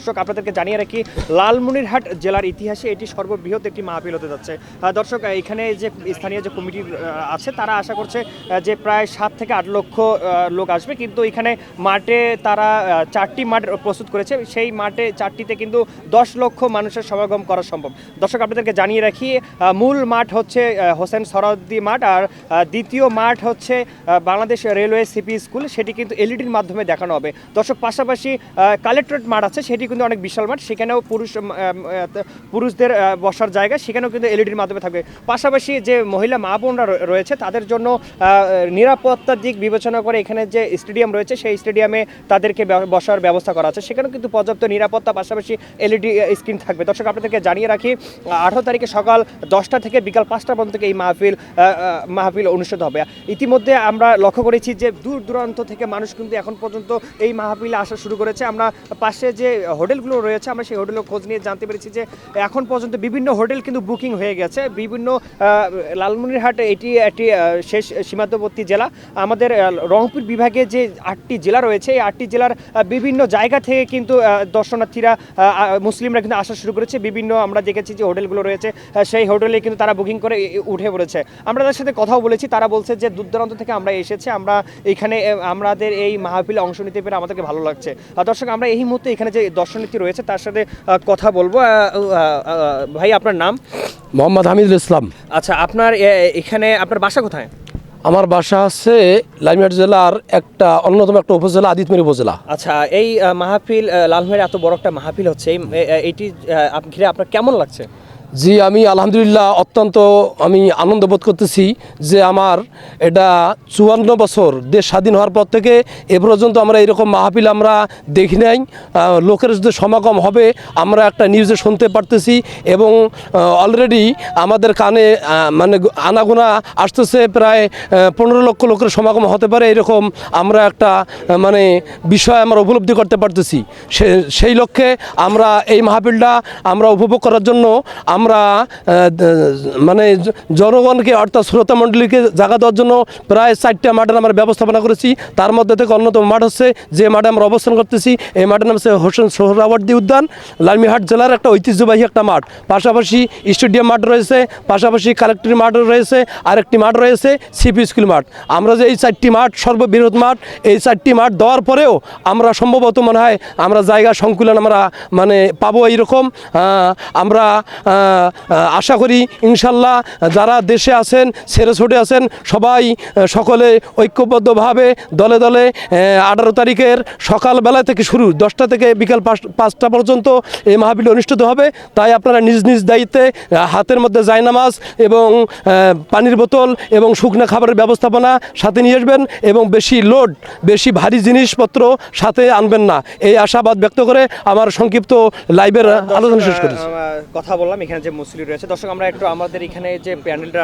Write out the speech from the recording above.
দর্শক আপনাদেরকে জানিয়ে রাখি লালমনিরহাট জেলার ইতিহাসে এটি সর্ববৃহৎ একটি মাহফিল হতে যাচ্ছে। দর্শক এখানে যে স্থানীয় যে কমিটি আছে তারা আশা করছে যে প্রায় 7 থেকে 8 লক্ষ লোক আসবে, কিন্তু এখানে মাঠে তারা 4টি মাঠ প্রস্তুত করেছে। সেই মাঠে 4টিতে কিন্তু 10 লক্ষ মানুষের সমাগম করা সম্ভব। দর্শক আপনাদেরকে জানিয়ে রাখি মূল মাঠ হচ্ছে হোসেন সরাওয়ার্দী মাঠ, আর দ্বিতীয় মাঠ হচ্ছে বাংলাদেশ রেলওয়ে সিপি স্কুল, সেটি কিন্তু এলইডির মাধ্যমে দেখানো হবে। দর্শক পাশাপাশি কালেক্টরেট মাঠ আছে, সেটি কিন্তু অনেক বিশাল মাঠ, সেখানেও পুরুষদের বসার জায়গা, সেখানেও কিন্তু এলইডির মাধ্যমে থাকবে। পাশাপাশি যে মহিলা মা বোনরা রয়েছে তাদের জন্য নিরাপত্তার দিক বিবেচনা করে এখানে যে স্টেডিয়াম রয়েছে সেই স্টেডিয়ামে তাদেরকে বসার ব্যবস্থা করা আছে, সেখানেও কিন্তু পর্যাপ্ত নিরাপত্তা পাশাপাশি এলইডি স্ক্রিন থাকবে। দর্শক আপনাদেরকে জানিয়ে রাখি 18 তারিখে সকাল 10টা থেকে বিকাল 5টা পর্যন্ত এই মাহফিল অনুষ্ঠিত হবে। ইতিমধ্যে আমরা লক্ষ্য করেছি যে দূর দূরান্ত থেকে মানুষ কিন্তু এখন পর্যন্ত এই মাহফিলে আসা শুরু করেছে। আমরা পাশে যে হোটেলগুলো রয়েছে আমরা সেই হোটেলের খোঁজ নিয়ে জানতে পেরেছি যে এখন পর্যন্ত বিভিন্ন হোটেল কিন্তু বুকিং হয়ে গেছে। বিভিন্ন লালমনিরহাট এটি একটি শেষ সীমান্তবর্তী জেলা। আমাদের রংপুর বিভাগে যে 8টি জেলা রয়েছে এই 8টি জেলার বিভিন্ন জায়গা থেকে কিন্তু দর্শনার্থীরা মুসলিমরা কিন্তু আসা শুরু করেছে। বিভিন্ন আমরা দেখেছি যে হোটেলগুলো রয়েছে সেই হোটেলে কিন্তু তারা বুকিং করে উঠে পড়েছে। আমরা তাদের সাথে কথাও বলেছি, তারা বলছে যে দূর দূরান্ত থেকে আমরা এসেছি, আমরা এখানে আমাদের এই মাহফিলে অংশ নিতে পেরে আমাদেরকে ভালো লাগছে। দর্শক আমরা এই মুহূর্তে এখানে যে দর্শনার্থী রয়েছে তার সাথে কথা বলবো। ভাই আপনার নাম? মোহাম্মদ হামিদুল ইসলাম। আচ্ছা, আপনার এখানে আপনার বাসা কোথায়? আমার বাসা হচ্ছে লালমনিরহাট জেলার অন্যতম একটা উপজেলা আদিতমির উপজেলা। আচ্ছা, এই মাহফিল লালমনিরহাটে এত বড় একটা মাহফিল হচ্ছে, এইটি ঘিরে আপনার কেমন লাগছে? জি, আমি আলহামদুলিল্লাহ অত্যন্ত আনন্দ বোধ করতেছি যে আমার এটা 54 বছর দেশ স্বাধীন হওয়ার পর থেকে এ পর্যন্ত আমরা এরকম মাহফিল আমরা দেখি নাই। লোকের যে সমাগম হবে আমরা একটা নিউজে শুনতে পারতেছি এবং অলরেডি আমাদের কানে আনাগোনা আসতেছে প্রায় 15 লক্ষ লোকের সমাগম হতে পারে, এরকম আমরা একটা বিষয় আমরা উপলব্ধি করতে পারতেছি। সেই লক্ষ্যে আমরা এই মাহফিলটা আমরা উপভোগ করার জন্য আমরা জনগণকে অর্থাৎ শ্রোতা মণ্ডলীকে জায়গা দেওয়ার জন্য প্রায় 4টা মাঠের আমরা ব্যবস্থাপনা করেছি। তার মধ্যে থেকে অন্যতম মাঠ হচ্ছে যে মাঠে আমরা অবস্থান করতেছি, এই মাঠের নাম হচ্ছে হোসেন সোহরাওয়ার্দী উদ্যান। লালমনিরহাট জেলার একটা ঐতিহ্যবাহী একটা মাঠ, পাশাপাশি স্টেডিয়াম মাঠ রয়েছে, পাশাপাশি কালেক্টরেট মাঠ রয়েছে, আরেকটি মাঠ রয়েছে সিপি স্কুল মাঠ। আমরা যে এই 4টি মাঠ সর্ববৃহৎ মাঠ, এই 4টি মাঠ দেওয়ার পরেও আমরা সম্ভবত মনে হয় আমরা জায়গা সংকুলন আমরা পাবো। এইরকম আমরা আশা করি ইনশাল্লাহ যারা দেশে আছেন ছেড়ে ছুটে আছেন সবাই সকলে ঐক্যবদ্ধভাবে দলে দলে 18 তারিখের সকালবেলা থেকে শুরু 10টা থেকে বিকাল 5টা পর্যন্ত এই মাহফিল অনুষ্ঠিত হবে। তাই আপনারা নিজ নিজ দায়িত্বে হাতের মধ্যে জায়নামাজ এবং পানির বোতল এবং শুকনো খাবারের ব্যবস্থাপনা সাথে নিয়ে আসবেন এবং বেশি ভারী জিনিসপত্র সাথে আনবেন না, এই আশাবাদ ব্যক্ত করে আমার সংক্ষিপ্ত লাইভের আলোচনা শেষ করেছি। কথা বললাম এখানে যে মুসলিম রয়েছে। দর্শক আমরা একটু আমাদের এখানে যে প্যানেলটা